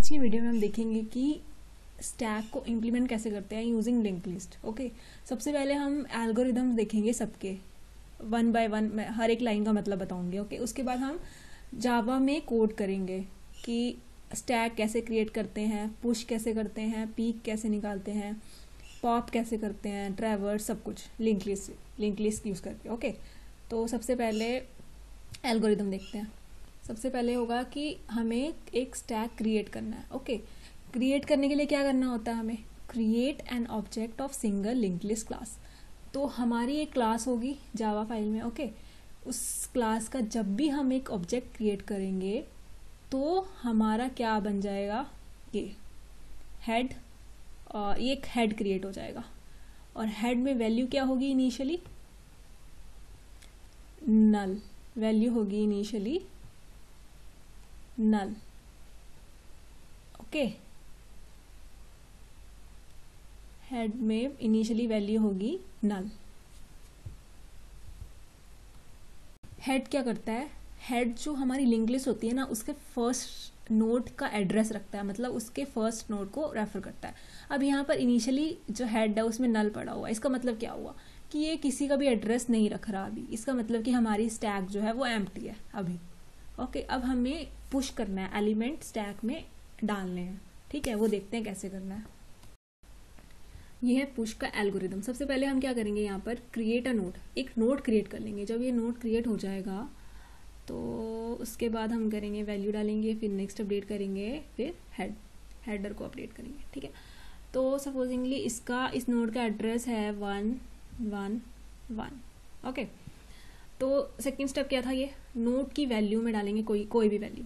आज की वीडियो में हम देखेंगे कि स्टैक को इम्प्लीमेंट कैसे करते हैं यूजिंग लिंक लिस्ट। ओके, सबसे पहले हम एल्गोरिदम देखेंगे सबके, वन बाय वन मैं हर एक लाइन का मतलब बताऊंगी। ओके, उसके बाद हम जावा में कोड करेंगे कि स्टैक कैसे क्रिएट करते हैं, पुश कैसे करते हैं, पीक कैसे निकालते हैं, पॉप कैसे करते हैं, ट्रैवर्स, सब कुछ लिंक लिस्ट यूज़ करके। ओके, तो सबसे पहले एल्गोरिदम देखते हैं। सबसे पहले होगा कि हमें एक स्टैक क्रिएट करना है। ओके, क्रिएट करने के लिए क्या करना होता है, हमें create an object of single link list class. तो हमारी एक क्लास होगी जावा फाइल में। ओके, उस क्लास का जब भी हम एक ऑब्जेक्ट क्रिएट करेंगे तो हमारा क्या बन जाएगा, ये हेड, ये एक हेड क्रिएट हो जाएगा। और हेड में वैल्यू क्या होगी इनिशियली, नल वैल्यू होगी इनिशियली नल। ओके, हेड में इनिशियली वैल्यू होगी नल। हेड क्या करता है, हेड जो हमारी लिंक लिस्ट होती है ना, उसके फर्स्ट नोड का एड्रेस रखता है, मतलब उसके फर्स्ट नोड को रेफर करता है। अब यहाँ पर इनिशियली जो हेड है उसमें नल पड़ा हुआ है, इसका मतलब क्या हुआ कि ये किसी का भी एड्रेस नहीं रख रहा अभी। इसका मतलब कि हमारी स्टैक जो है वो एम्प्टी है अभी। ओके, अब हमें पुश करना है, एलिमेंट स्टैक में डालने हैं। ठीक है, वो देखते हैं कैसे करना है। ये है पुश का एल्गोरिदम। सबसे पहले हम क्या करेंगे, यहाँ पर क्रिएट अ नोड, एक नोड क्रिएट कर लेंगे। जब ये नोड क्रिएट हो जाएगा तो उसके बाद हम करेंगे वैल्यू डालेंगे, फिर नेक्स्ट अपडेट करेंगे, फिर हेडर को अपडेट करेंगे। ठीक है, तो सपोजिंगली इस नोड का एड्रेस है 111। ओके, तो सेकेंड स्टेप क्या था, ये नोड की वैल्यू में डालेंगे कोई भी वैल्यू।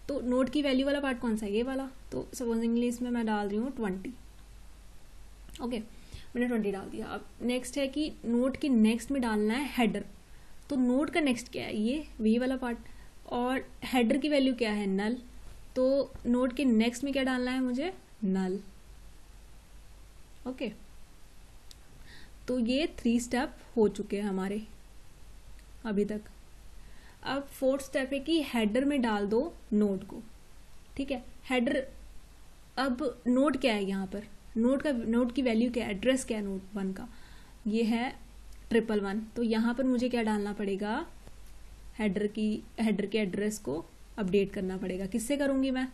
तो नोड की वैल्यू वाला पार्ट कौन सा है, ये वाला। तो सपोजिंगली इसमें मैं डाल रही हूँ 20। ओके, मैंने 20 डाल दिया। अब नेक्स्ट है कि नोड के नेक्स्ट में डालना है हेडर। तो नोड का नेक्स्ट क्या है, ये वाला पार्ट। और हेडर की वैल्यू क्या है, नल। तो नोड के नेक्स्ट में क्या डालना है मुझे, नल। ओके, तो ये 3 स्टेप हो चुके हैं हमारे अभी तक। अब फोर्थ स्टेप है कि हेडर में डाल दो नोड को। ठीक है, हेडर, अब नोड क्या है यहाँ पर, नोड की वैल्यू क्या है, एड्रेस क्या है नोड 1 का, ये है 111। तो यहाँ पर मुझे क्या डालना पड़ेगा, हेडर के एड्रेस को अपडेट करना पड़ेगा। किससे करूँगी मैं,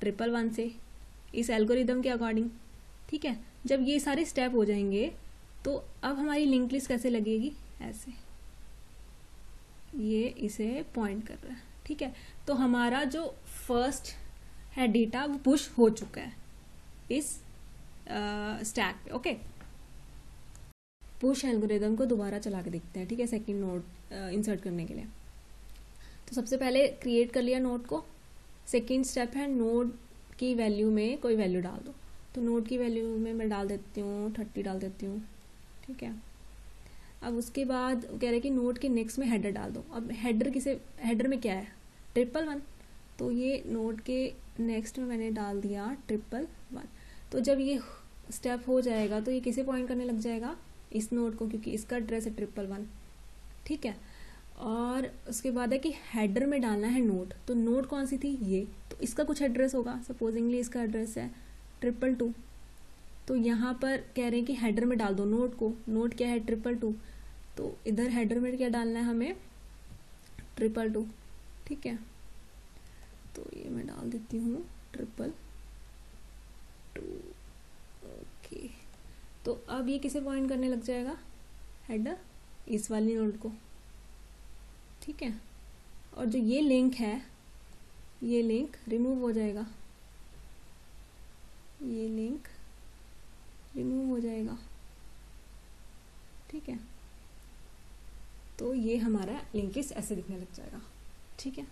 111 से, इस एल्गोरिदम के अकॉर्डिंग। ठीक है, जब ये सारे स्टेप हो जाएंगे तो अब हमारी लिंक लिस्ट कैसे लगेगी, ऐसे, ये इसे पॉइंट कर रहा है। ठीक है, तो हमारा जो फर्स्ट है डेटा वो पुश हो चुका है इस स्टैक पे। ओके, पुश एल्गोरिदम को दोबारा चला के देखते हैं। ठीक है, सेकंड नोड इंसर्ट करने के लिए। तो सबसे पहले क्रिएट कर लिया नोड को। सेकंड स्टेप है नोड की वैल्यू में कोई वैल्यू डाल दो। तो नोड की वैल्यू में मैं डाल देती हूँ 30 डाल देती हूँ। ठीक है, अब उसके बाद कह रहे हैं कि नोड के नेक्स्ट में हेडर डाल दो। अब हेडर में क्या है, 111। तो ये नोड के नेक्स्ट में मैंने डाल दिया 111। तो जब ये स्टेप हो जाएगा तो ये किसे पॉइंट करने लग जाएगा, इस नोड को, क्योंकि इसका एड्रेस है 111। ठीक है, और उसके बाद है कि हेडर में डालना है नोड। तो नोड कौन सी थी, ये, तो इसका कुछ एड्रेस होगा। सपोजिंगली इसका एड्रेस है 222। तो यहाँ पर कह रहे हैं कि हेडर में डाल दो नोड को। नोड क्या है, 222। तो इधर हेडर में क्या डालना है हमें, 222। ठीक है, तो ये मैं डाल देती हूँ 222। ओके, तो अब ये किसे पॉइंट करने लग जाएगा, हेडर, इस वाली नोड को। ठीक है, और जो ये लिंक है, ये लिंक रिमूव हो जाएगा, ये लिंक रिमूव हो जाएगा। ठीक है, तो ये हमारा लिंक लिस्ट ऐसे दिखने लग जाएगा। ठीक है,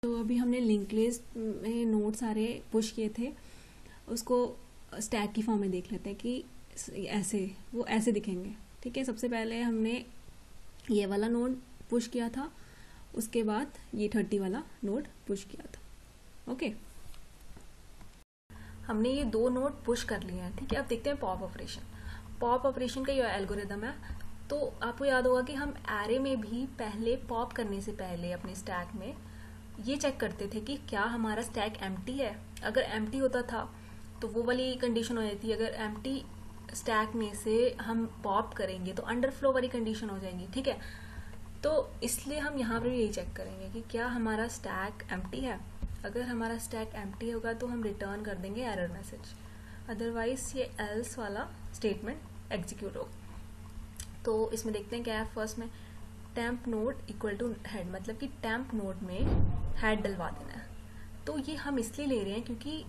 तो अभी हमने लिंक लिस्ट में नोड सारे पुश किए थे, उसको स्टैक की फॉर्म में देख लेते हैं कि वो ऐसे दिखेंगे। ठीक है, सबसे पहले हमने ये वाला नोड पुश किया था, उसके बाद ये 30 वाला नोड पुश किया था। ओके, हमने ये 2 नोड पुश कर लिए हैं। ठीक है, अब देखते हैं पॉप ऑपरेशन। पॉप ऑपरेशन का ये एल्गोरिदम है। तो आपको याद होगा कि हम एरे में भी पहले पॉप करने से पहले अपने स्टैक में ये चेक करते थे कि क्या हमारा स्टैक एम्प्टी है। अगर एम्प्टी होता था तो वो वाली कंडीशन हो जाती है, अगर एम्प्टी स्टैक में से हम पॉप करेंगे तो अंडरफ्लो वाली कंडीशन हो जाएंगी, ठीक है। तो इसलिए हम यहाँ पर भी यही चेक करेंगे कि क्या हमारा स्टैक एम्प्टी है। अगर हमारा स्टैक एम्प्टी होगा तो हम रिटर्न कर देंगे एरर मैसेज, अदरवाइज ये एल्स वाला स्टेटमेंट एग्जीक्यूट होगा। तो इसमें देखते हैं क्या है। फर्स्ट में temp node equal to head, मतलब कि टेम्प नोड में हेड डलवा देना है। तो ये हम इसलिए ले रहे हैं क्योंकि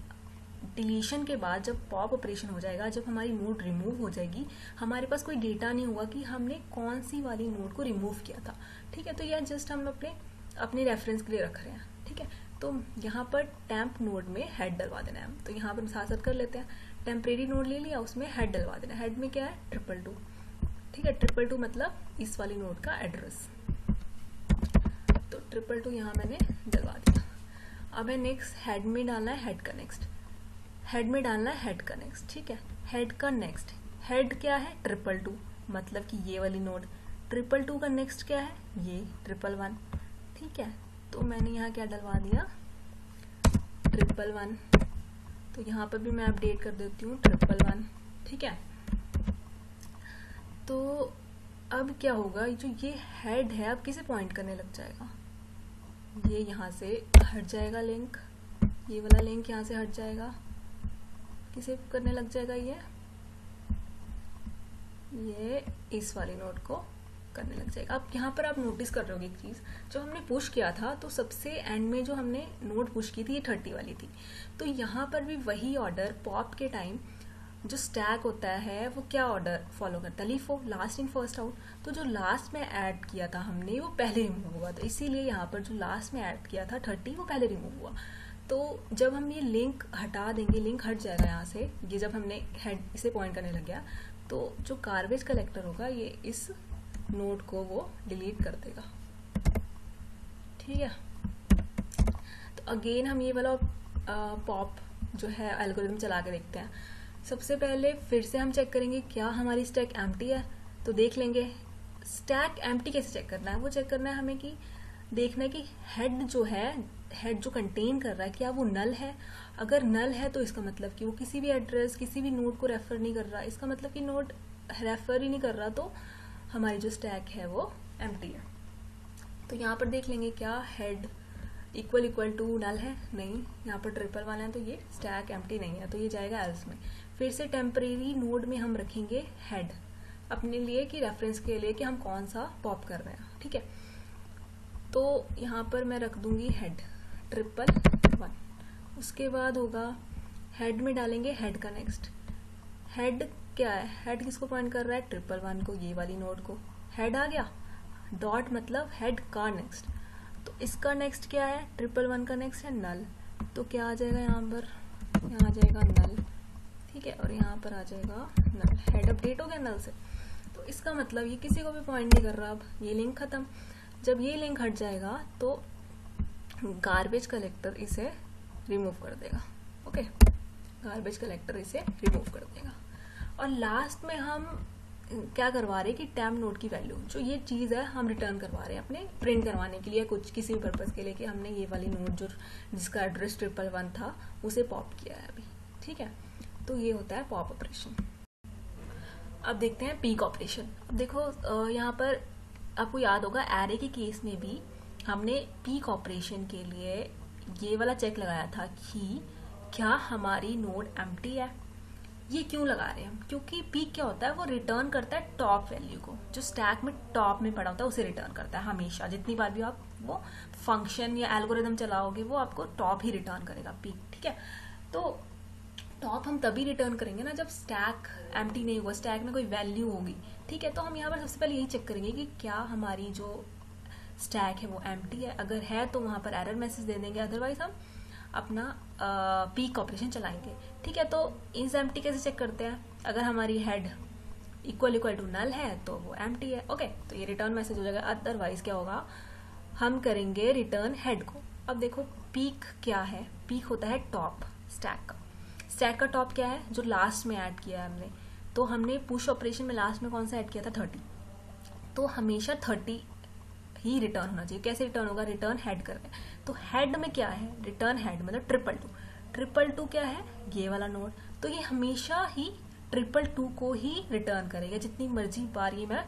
डिलीशन के बाद जब पॉप ऑपरेशन हो जाएगा, जब हमारी नोड रिमूव हो जाएगी, हमारे पास कोई डेटा नहीं होगा कि हमने कौन सी वाली नोड को रिमूव किया था, ठीक है। तो यह जस्ट हम अपने रेफरेंस के लिए रख रहे हैं, ठीक है। तो यहाँ पर टेम्प नोड में हेड डलवा देना है। तो यहाँ पर साथ साथ कर लेते हैं। टेम्परेरी नोड ले लिया, उसमें हेड डलवा देना है। हेड में क्या है, 222, ठीक है। 222 मतलब इस वाली नोड का एड्रेस। तो 222 यहाँ मैंने डलवा दिया। अब है नेक्स्ट, हेड में डालना है हेड का नेक्स्ट, हेड में डालना है हेड का नेक्स्ट, ठीक है। हेड का नेक्स्ट, हेड क्या है 222, मतलब कि ये वाली नोड। 222 का नेक्स्ट क्या है, ये 111, ठीक है। तो मैंने यहाँ क्या डलवा दिया, 111। तो यहाँ पर भी मैं अपडेट कर देती हूँ 111, ठीक है। तो अब क्या होगा, जो ये हेड है अब किसे पॉइंट करने लग जाएगा, ये यहाँ से हट जाएगा लिंक, ये वाला लिंक यहाँ से हट जाएगा, किसे करने लग जाएगा, ये इस वाली नोड को करने लग जाएगा। अब यहाँ पर आप नोटिस कर रहे होगे एक चीज, जो हमने पुश किया था तो सबसे एंड में जो हमने नोड पुश की थी ये 30 वाली थी। तो यहाँ पर भी वही ऑर्डर पॉप के टाइम जो स्टैक होता है वो क्या ऑर्डर फॉलो करता है, LIFO, last in first out. तो जो लास्ट में ऐड किया था हमने वो पहले रिमूव हुआ, तो इसीलिए यहाँ पर जो लास्ट में ऐड किया था 30 वो पहले रिमूव हुआ। तो जब हम ये लिंक हटा देंगे, लिंक हट जाएगा यहाँ से, ये जब हमने हेड इसे पॉइंट करने लग गया तो जो गार्बेज कलेक्टर होगा ये इस नोड को वो डिलीट कर देगा, ठीक है। तो अगेन हम ये वाला पॉप जो है एल्गोरिथम चला के देखते हैं। सबसे पहले फिर से हम चेक करेंगे क्या हमारी स्टैक एम्प्टी है। तो देख लेंगे स्टैक एम्प्टी कैसे चेक करना है, वो चेक करना है हमें कि देखना है कि हेड जो है, हेड जो कंटेन कर रहा है क्या वो नल है। अगर नल है तो इसका मतलब कि वो किसी भी एड्रेस, किसी भी नोड को रेफर नहीं कर रहा, इसका मतलब कि नोड रेफर ही नहीं कर रहा, तो हमारी जो स्टैक है वो एम्प्टी है। तो यहाँ पर देख लेंगे क्या हेड इक्वल टू नल है, नहीं, यहाँ पर 111 है तो ये स्टैक एम्प्टी नहीं है, तो ये जाएगा एल्स में। फिर से टेम्परेरी नोड में हम रखेंगे हेड अपने लिए कि रेफरेंस के लिए कि हम कौन सा पॉप कर रहे हैं, ठीक है। तो यहाँ पर मैं रख दूंगी हेड 111। उसके बाद होगा हेड में डालेंगे हेड का नेक्स्ट। हेड क्या है, हेड किसको पॉइंट कर रहा है, 111 को, ये वाली नोड को। हेड आ गया, डॉट मतलब हेड का नेक्स्ट। तो इसका नेक्स्ट क्या है, 111 का नेक्स्ट है नल, तो क्या आ जाएगा यहाँ पर, यहाँ आ जाएगा नल, ठीक है। और यहाँ पर आ जाएगा नल, हेड अपडेट हो गया नल से। तो इसका मतलब ये किसी को भी पॉइंट नहीं कर रहा। अब ये लिंक खत्म, जब ये लिंक हट जाएगा तो गार्बेज कलेक्टर इसे रिमूव कर देगा, ओके। गार्बेज कलेक्टर इसे रिमूव कर देगा। और लास्ट में हम क्या करवा रहे हैं कि टेम्प नोड की वैल्यू, जो ये चीज़ है हम रिटर्न करवा रहे हैं अपने प्रिंट करवाने के लिए, कुछ किसी भी पर्पज़ के लिए कि हमने ये वाली नोड जो जिसका एड्रेस 111 था उसे पॉप किया है अभी, ठीक है। तो ये होता है पॉप ऑपरेशन। अब देखते हैं पीक ऑपरेशन। अब देखो यहाँ पर आपको याद होगा एरे के केस में भी हमने पीक ऑपरेशन के लिए ये वाला चेक लगाया था कि क्या हमारी नोड एम्प्टी है। ये क्यों लगा रहे हैं हम, क्योंकि पीक क्या होता है, वो रिटर्न करता है टॉप वैल्यू को, जो स्टैक में टॉप में पड़ा होता है उसे रिटर्न करता है हमेशा। जितनी बार भी आप वो फंक्शन या एल्गोरिथम चलाओगे वो आपको टॉप ही रिटर्न करेगा, पीक, ठीक है। तो टॉप हम तभी रिटर्न करेंगे ना जब स्टैक एम्प्टी नहीं होगा, स्टैक में कोई वैल्यू होगी, ठीक है। तो हम यहाँ पर सबसे पहले यही चेक करेंगे कि क्या हमारी जो स्टैक है वो एम्प्टी है। अगर है तो वहाँ पर एरर मैसेज दे देंगे, अदरवाइज हम अपना पीक ऑपरेशन चलाएंगे, ठीक है। तो इज एम्प्टी कैसे चेक करते हैं, अगर हमारी हेड इक्वल टू नल है तो वो एम्प्टी है, ओके। तो ये रिटर्न मैसेज हो जाएगा। अदरवाइज क्या होगा, हम करेंगे रिटर्न हेड को। अब देखो पीक क्या है, पीक होता है टॉप स्टैक का। स्टैक का टॉप क्या है, जो लास्ट में ऐड किया है हमने। तो हमने पुश ऑपरेशन में लास्ट में कौन सा ऐड किया था, 30। तो हमेशा 30 ही रिटर्न होना चाहिए। कैसे रिटर्न होगा, रिटर्न हेड कर रहे हैं तो हेड में क्या है, रिटर्न हेड मतलब 222। 222 क्या है, ये वाला नोड, तो ये हमेशा ही 222 को ही रिटर्न करेगा। जितनी मर्जी बार ये मैं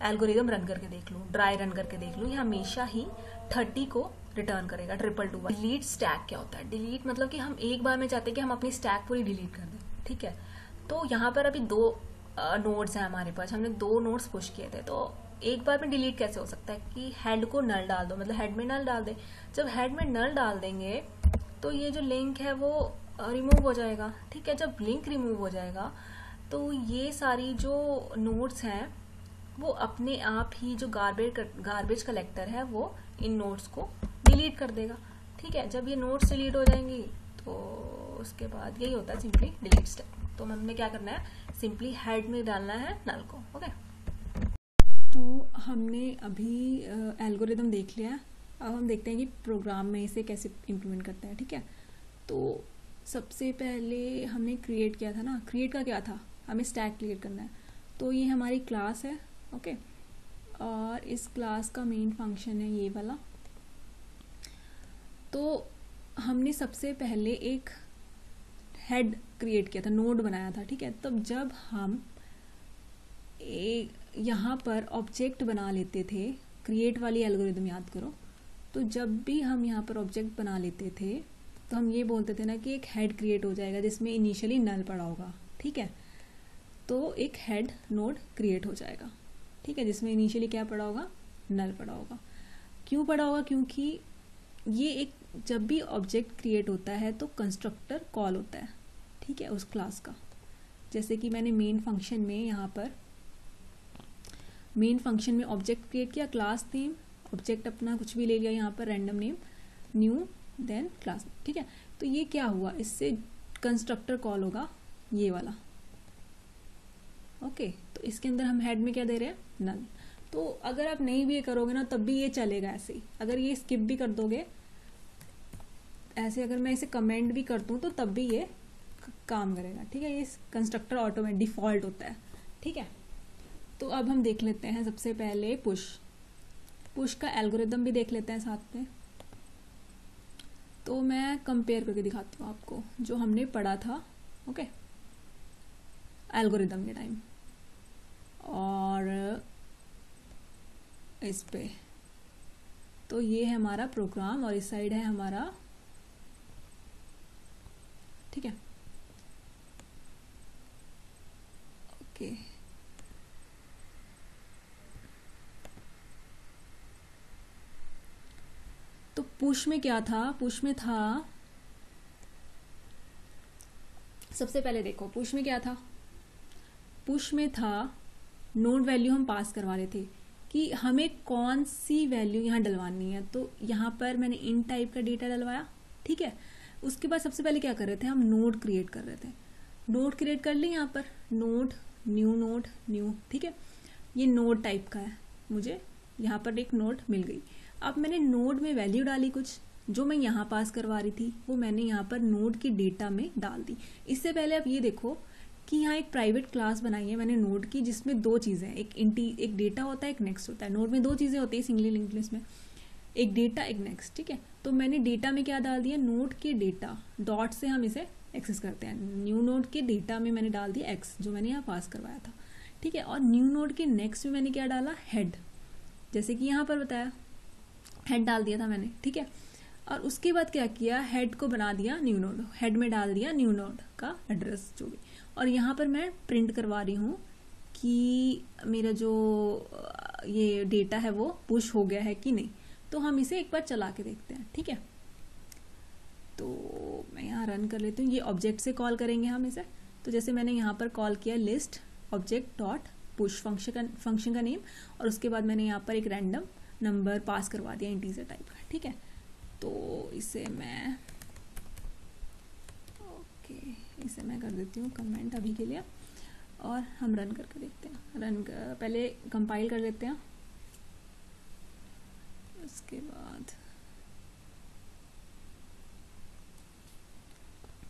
एल्गोरिदम रन करके देख लूँ, ड्राई रन करके देख लूँ, ये हमेशा ही 30 को रिटर्न करेगा 222। डिलीट स्टैक क्या होता है, डिलीट मतलब कि हम एक बार में चाहते हैं कि हम अपनी स्टैक पूरी डिलीट कर दें, ठीक है। तो यहाँ पर अभी 2 नोड्स हैं हमारे पास, हमने 2 नोड्स पुश किए थे, तो एक बार में डिलीट कैसे हो सकता है कि हेड को नल डाल दो, मतलब हेड में नल डाल दे। जब हेड में नल डाल देंगे तो ये जो लिंक है वो रिमूव हो जाएगा, ठीक है। जब लिंक रिमूव हो जाएगा तो ये सारी जो नोड्स हैं वो अपने आप ही जो गार्बेज कलेक्टर है वो इन नोड्स को डिलीट कर देगा, ठीक है। जब ये नोड्स डिलीट हो जाएंगी तो उसके बाद यही होता है सिंपली डिलीट स्टेप। तो हमने क्या करना है, सिंपली हेड में डालना है नल को, ओके। तो हमने अभी एल्गोरिदम देख लिया, अब हम देखते हैं कि प्रोग्राम में इसे कैसे इम्प्लीमेंट करते हैं, ठीक है। तो सबसे पहले हमने क्रिएट किया था ना, क्रिएट का क्या था, हमें स्टैक क्रिएट करना है। तो ये हमारी क्लास है, ओके, और इस क्लास का मेन फंक्शन है ये वाला। तो हमने सबसे पहले एक हेड क्रिएट किया था, नोड बनाया था, ठीक है। तब जब हम यहाँ पर ऑब्जेक्ट बना लेते थे, क्रिएट वाली एल्गोरिदम याद करो, तो जब भी हम यहाँ पर ऑब्जेक्ट बना लेते थे तो हम ये बोलते थे ना कि एक हेड क्रिएट हो जाएगा जिसमें इनिशियली नल पड़ा होगा, ठीक है। तो एक हेड नोड क्रिएट हो जाएगा, ठीक है, जिसमें इनिशियली क्या पड़ा होगा, नल पड़ा होगा। क्यों पड़ा होगा, क्योंकि ये एक जब भी ऑब्जेक्ट क्रिएट होता है तो कंस्ट्रक्टर कॉल होता है, ठीक है, उस क्लास का। जैसे कि मैंने मेन फंक्शन में यहाँ पर मेन फंक्शन में ऑब्जेक्ट क्रिएट किया, क्लास नेम, ऑब्जेक्ट अपना कुछ भी ले लिया, यहाँ पर random name, new, then class, ठीक है। तो ये क्या हुआ, इससे कंस्ट्रक्टर कॉल होगा ये वाला, ओके। तो इसके अंदर हम हेड में क्या दे रहे हैं, नल। तो अगर आप नहीं भी ये करोगे ना तब भी ये चलेगा ऐसे ही। अगर ये स्किप भी कर दोगे ऐसे, अगर मैं इसे कमेंट भी कर दूं तो तब भी ये काम करेगा, ठीक है। ये कंस्ट्रक्टर ऑटोमेटिक डिफॉल्ट होता है, ठीक है। तो अब हम देख लेते हैं सबसे पहले पुश का एल्गोरिदम भी देख लेते हैं साथ में। तो मैं कंपेयर करके दिखाती हूँ आपको जो हमने पढ़ा था, ओके, एल्गोरिदम के टाइम और इस पे। तो ये है हमारा प्रोग्राम और इस साइड है हमारा, ठीक है, ओके। तो पुश में क्या था, पुश में था, सबसे पहले देखो पुश में क्या था, पुश में था नोड वैल्यू हम पास करवा रहे थे कि हमें कौन सी वैल्यू यहाँ डलवानी है। तो यहाँ पर मैंने इन टाइप का डेटा डलवाया, ठीक है। उसके बाद सबसे पहले क्या कर रहे थे, हम नोड क्रिएट कर रहे थे। नोड क्रिएट कर ली, यहाँ पर नोड न्यू, ठीक है। ये नोड टाइप का है, मुझे यहाँ पर एक नोड मिल गई। अब मैंने नोड में वैल्यू डाली, कुछ जो मैं यहाँ पास करवा रही थी वो मैंने यहाँ पर नोड की डेटा में डाल दी। इससे पहले आप ये देखो कि यहाँ एक प्राइवेट क्लास बनाई है मैंने नोड की, जिसमें 2 चीज़ें हैं, एक डेटा होता है, एक नेक्स्ट होता है। नोड में 2 चीज़ें होती है सिंगली लिंक्ड लिस्ट में, एक डेटा एक नेक्स्ट, ठीक है। तो मैंने डेटा में क्या डाल दिया, नोड के डेटा, डॉट से हम इसे एक्सेस करते हैं। न्यू नोड के डेटा में मैंने डाल दिया एक्स, जो मैंने यहाँ पास करवाया था, ठीक है। और न्यू नोड के नेक्स्ट में मैंने क्या डाला, हेड, जैसे कि यहाँ पर बताया हेड डाल दिया था मैंने, ठीक है। और उसके बाद क्या किया, हेड को बना दिया न्यू नोड, हेड में डाल दिया न्यू नोड का एड्रेस जो भी। और यहाँ पर मैं प्रिंट करवा रही हूँ कि मेरा जो ये डेटा है वो पुश हो गया है कि नहीं। तो हम इसे एक बार चला के देखते हैं, ठीक है। तो मैं यहाँ रन कर लेती हूँ, ये ऑब्जेक्ट से कॉल करेंगे हम इसे। तो जैसे मैंने यहाँ पर कॉल किया list object dot push function का नेम, और उसके बाद मैंने यहाँ पर एक रैंडम नंबर पास करवा दिया इंटीजर टाइप का, ठीक है। तो इसे मैं इसे मैं कर देती हूँ कमेंट अभी के लिए, और हम रन करके देखते हैं। पहले कंपाइल कर लेते हैं, उसके बाद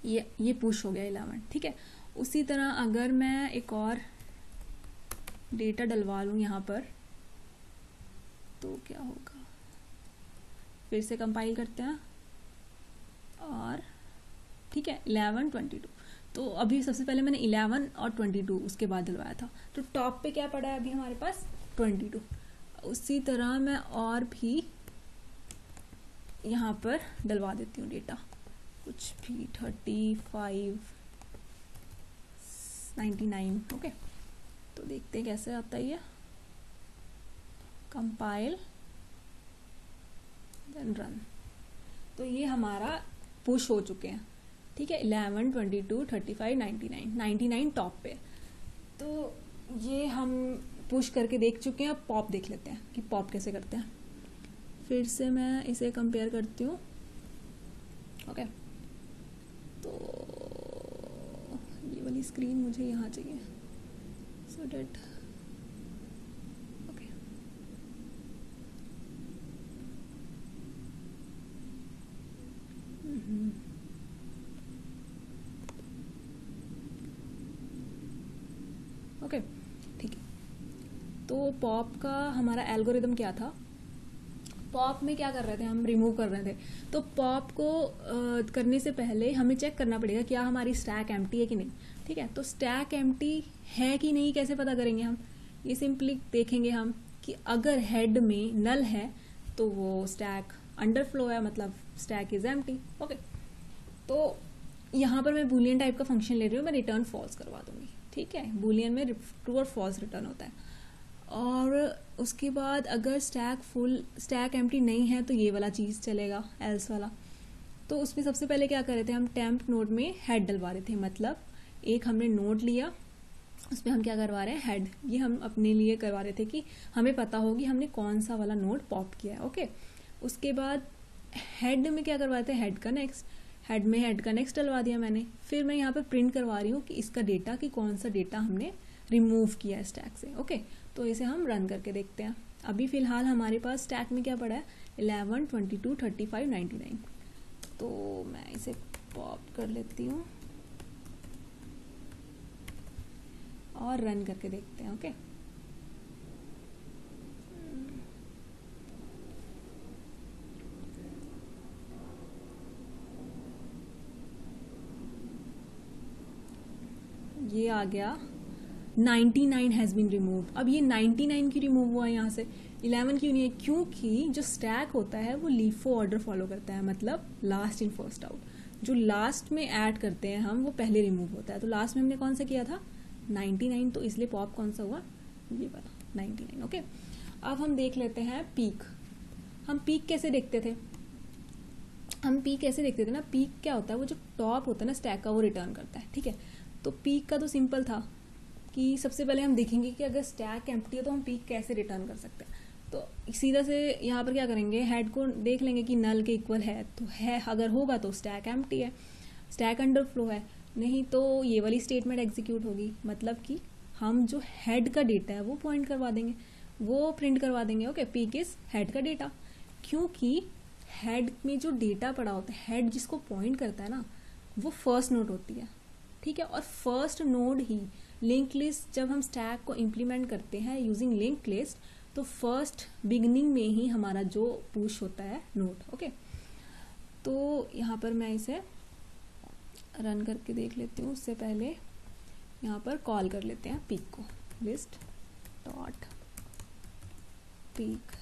ये पुश हो गया 11, ठीक है। उसी तरह अगर मैं एक और डेटा डलवा लूँ यहाँ पर, तो क्या होगा, फिर से कंपाइल करते हैं और ठीक है 11 22। तो अभी सबसे पहले मैंने 11 और 22 उसके बाद डलवाया था, तो टॉप पे क्या पड़ा है अभी हमारे पास 22। उसी तरह मैं और भी यहाँ पर डलवा देती हूँ डेटा, कुछ भी 35 99। ओके, तो देखते हैं कैसे आता है ये, कंपाइल देन रन। तो ये हमारा पुश हो चुके हैं, ठीक है 11 22 35 99 99 टॉप पे। तो ये हम पुश करके देख चुके हैं, अब पॉप देख लेते हैं कि पॉप कैसे करते हैं। फिर से मैं इसे कंपेयर करती हूँ। ओके, तो ये वाली स्क्रीन मुझे यहाँ चाहिए, सो डेट ओके। ओके ठीक है, तो पॉप का हमारा एल्गोरिदम क्या था, पॉप में क्या कर रहे थे हम, रिमूव कर रहे थे। तो पॉप को करने से पहले हमें चेक करना पड़ेगा क्या हमारी स्टैक एम्प्टी है कि नहीं, ठीक है। तो स्टैक एम्प्टी है कि नहीं कैसे पता करेंगे हम, ये सिंपली देखेंगे हम कि अगर हेड में नल है तो वो स्टैक अंडरफ्लो है, मतलब स्टैक इज एम्प्टी। ओके, तो यहाँ पर मैं बूलियन टाइप का फंक्शन ले रही हूँ, मैं रिटर्न फॉल्स करवा दूंगी, ठीक है। बूलियन में ट्रू और फॉल्स रिटर्न होता है। और उसके बाद अगर स्टैक एम्प्टी नहीं है तो ये वाला चीज़ चलेगा, एल्स वाला। तो उसमें सबसे पहले क्या कर रहे थे हम, टेम्प नोड में हेड डलवा रहे थे, मतलब एक हमने नोड लिया उसमें हम क्या करवा रहे हैं, हेड। ये हम अपने लिए करवा रहे थे कि हमें पता होगी हमने कौन सा वाला नोड पॉप किया है। ओके, उसके बाद हेड में क्या करवाए थे, हेड का नेक्स्ट, हेड में हेड का नेक्स्ट डलवा दिया मैंने। फिर मैं यहाँ पर प्रिंट करवा रही हूँ कि इसका डेटा, कि कौन सा डेटा हमने रिमूव किया है स्टैक से। ओके, तो इसे हम रन करके देखते हैं। अभी फिलहाल हमारे पास स्टैक में क्या पड़ा है, 11 22 35 99। तो मैं इसे पॉप कर लेती हूँ और रन करके देखते हैं। ओके, ये आ गया 99 हैज़ बीन रिमूव। अब ये 99 की रिमूव हुआ है यहाँ से, 11 क्यों नहीं है, क्योंकि जो स्टैक होता है वो लीफो ऑर्डर फॉलो करता है, मतलब लास्ट इन फर्स्ट आउट। जो लास्ट में ऐड करते हैं हम वो पहले रिमूव होता है। तो लास्ट में हमने कौन सा किया था, 99, तो इसलिए पॉप कौन सा हुआ, ये वाला 99। ओके, अब हम देख लेते हैं पीक। हम पीक कैसे देखते थे, ना पीक क्या होता है, वो जो टॉप होता है ना स्टैक का वो रिटर्न करता है, ठीक है। तो पीक का तो सिंपल था कि सबसे पहले हम देखेंगे कि अगर स्टैक एम्प्टी है तो हम पीक कैसे रिटर्न कर सकते हैं। तो सीधा से यहाँ पर क्या करेंगे, हेड को देख लेंगे कि नल के इक्वल है तो है, अगर होगा तो स्टैक एम्प्टी है, स्टैक अंडरफ्लो है, नहीं तो ये वाली स्टेटमेंट एग्जीक्यूट होगी, मतलब कि हम जो हेड का डेटा है वो पॉइंट करवा देंगे, वो प्रिंट करवा देंगे। ओके, पीक इज हेड का डेटा, क्योंकि हेड में जो डेटा पड़ा होता है, हेड जिसको पॉइंट करता है ना, वो फर्स्ट नोड होती है, ठीक है। और फर्स्ट नोड ही लिंक लिस्ट, जब हम स्टैक को इम्प्लीमेंट करते हैं यूजिंग लिंक लिस्ट, तो फर्स्ट बिगनिंग में ही हमारा जो पुश होता है नोड। ओके, तो यहाँ पर मैं इसे रन करके देख लेती हूँ। उससे पहले यहाँ पर कॉल कर लेते हैं पीक को, लिस्ट डॉट पीक।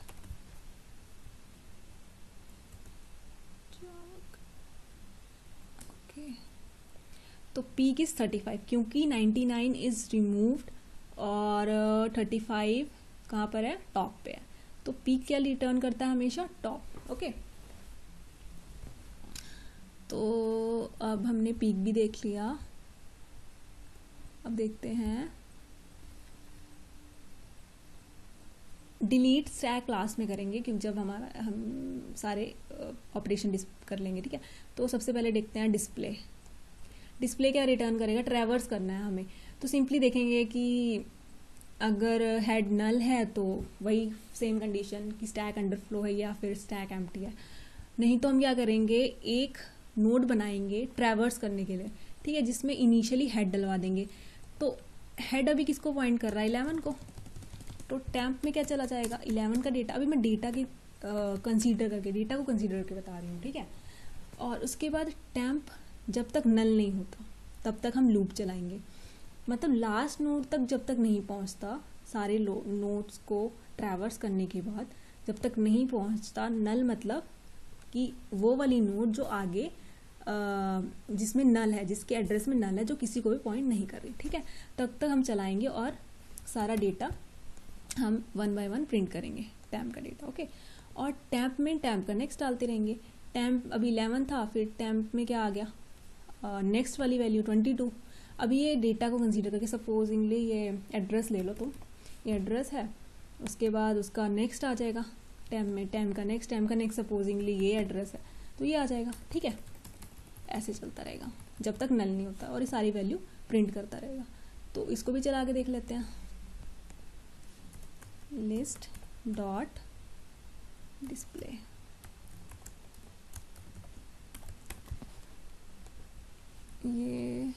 ओके, तो पीक इज 35, क्योंकि 99 इज रिमूव्ड और 35 कहाँ पर है, टॉप पे है। तो पीक क्या रिटर्न करता है, हमेशा टॉप। ओके, तो अब हमने पीक भी देख लिया। अब देखते हैं डिलीट स्टैक क्लास में करेंगे, क्योंकि जब हम सारे ऑपरेशन कर लेंगे, ठीक है। तो सबसे पहले देखते हैं डिस्प्ले क्या रिटर्न करेगा, ट्रैवर्स करना है हमें। तो सिंपली देखेंगे कि अगर हेड नल है तो वही सेम कंडीशन कि स्टैक अंडरफ्लो है या फिर स्टैक एम्प्टी है, नहीं तो हम क्या करेंगे, एक नोड बनाएंगे ट्रैवर्स करने के लिए, ठीक है, जिसमें इनिशियली हेड डलवा देंगे। तो हेड अभी किसको पॉइंट कर रहा है, 11 को, तो टेम्प में क्या चला जाएगा, 11 का डेटा, अभी मैं डेटा की कंसीडर करके बता रही हूँ, ठीक है। और उसके बाद टेम्प जब तक नल नहीं होता तब तक हम लूप चलाएंगे, मतलब लास्ट नोड तक जब तक नहीं पहुँचता, सारे नोड्स को ट्रैवर्स करने के बाद जब तक नहीं पहुँचता नल, मतलब कि वो वाली नोड जो आगे जिसमें नल है, जिसके एड्रेस में नल है, जो किसी को भी पॉइंट नहीं कर रही, ठीक है, तब तक हम चलाएंगे और सारा डेटा हम 1 बाय 1 प्रिंट करेंगे टैम्प का डेटा, ओके। और टैम्प में टैम्प का नेक्स्ट डालते रहेंगे। टैम्प अभी 11 था, फिर टैम्प में क्या आ गया, नेक्स्ट वाली वैल्यू 22। अभी ये डेटा को कंसीडर करके सपोजिंगली ये एड्रेस ले लो तुम, ये एड्रेस है, उसके बाद उसका नेक्स्ट आ जाएगा टैम्प में, टैम्प का नेक्स्ट सपोजिंगली ये एड्रेस है तो ये आ जाएगा, ठीक है। ऐसे चलता रहेगा जब तक नल नहीं होता और ये सारी वैल्यू प्रिंट करता रहेगा। तो इसको भी चला के देख लेते हैं, लिस्ट डॉट डिस्प्ले, ये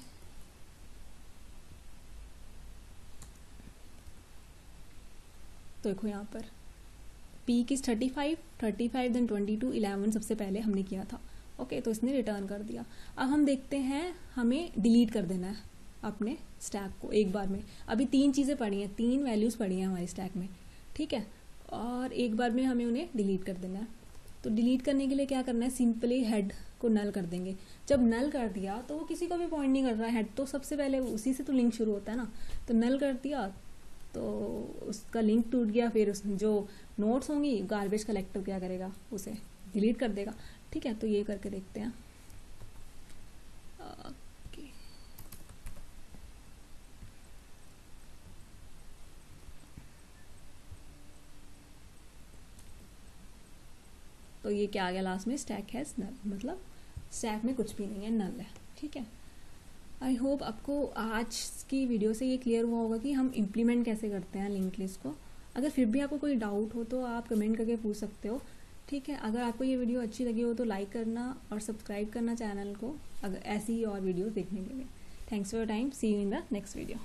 तो देखो यहाँ पर पीक इज 35 देन 22, 11 सबसे पहले हमने किया था, ओके, तो इसने रिटर्न कर दिया। अब हम देखते हैं, हमें डिलीट कर देना है अपने स्टैक को एक बार में। अभी 3 चीज़ें पड़ी हैं, 3 वैल्यूज़ पड़ी हैं हमारे स्टैक में, ठीक है, और एक बार में हमें उन्हें डिलीट कर देना है। तो डिलीट करने के लिए क्या करना है, सिंपली हेड को नल कर देंगे। जब नल कर दिया तो वो किसी को भी पॉइंट नहीं कर रहा है, हेड तो सबसे पहले उसी से तो लिंक शुरू होता है ना, तो नल कर दिया तो उसका लिंक टूट गया, फिर उस जो नोट्स होंगी गार्बेज कलेक्टर क्या करेगा, उसे डिलीट कर देगा, ठीक है। तो ये करके देखते हैं, ओके। तो ये क्या आ गया लास्ट में, स्टैक हैज नल, मतलब स्टैक में कुछ भी नहीं है, नल है, ठीक है। आई होप आपको आज की वीडियो से ये क्लियर हुआ होगा कि हम इम्प्लीमेंट कैसे करते हैं लिंक लिस्ट को। अगर फिर भी आपको कोई डाउट हो तो आप कमेंट करके पूछ सकते हो, ठीक है। अगर आपको ये वीडियो अच्छी लगी हो तो लाइक करना और सब्सक्राइब करना चैनल को, अगर ऐसी ही और वीडियो देखने के लिए। Thanks for your time, see you in the next video.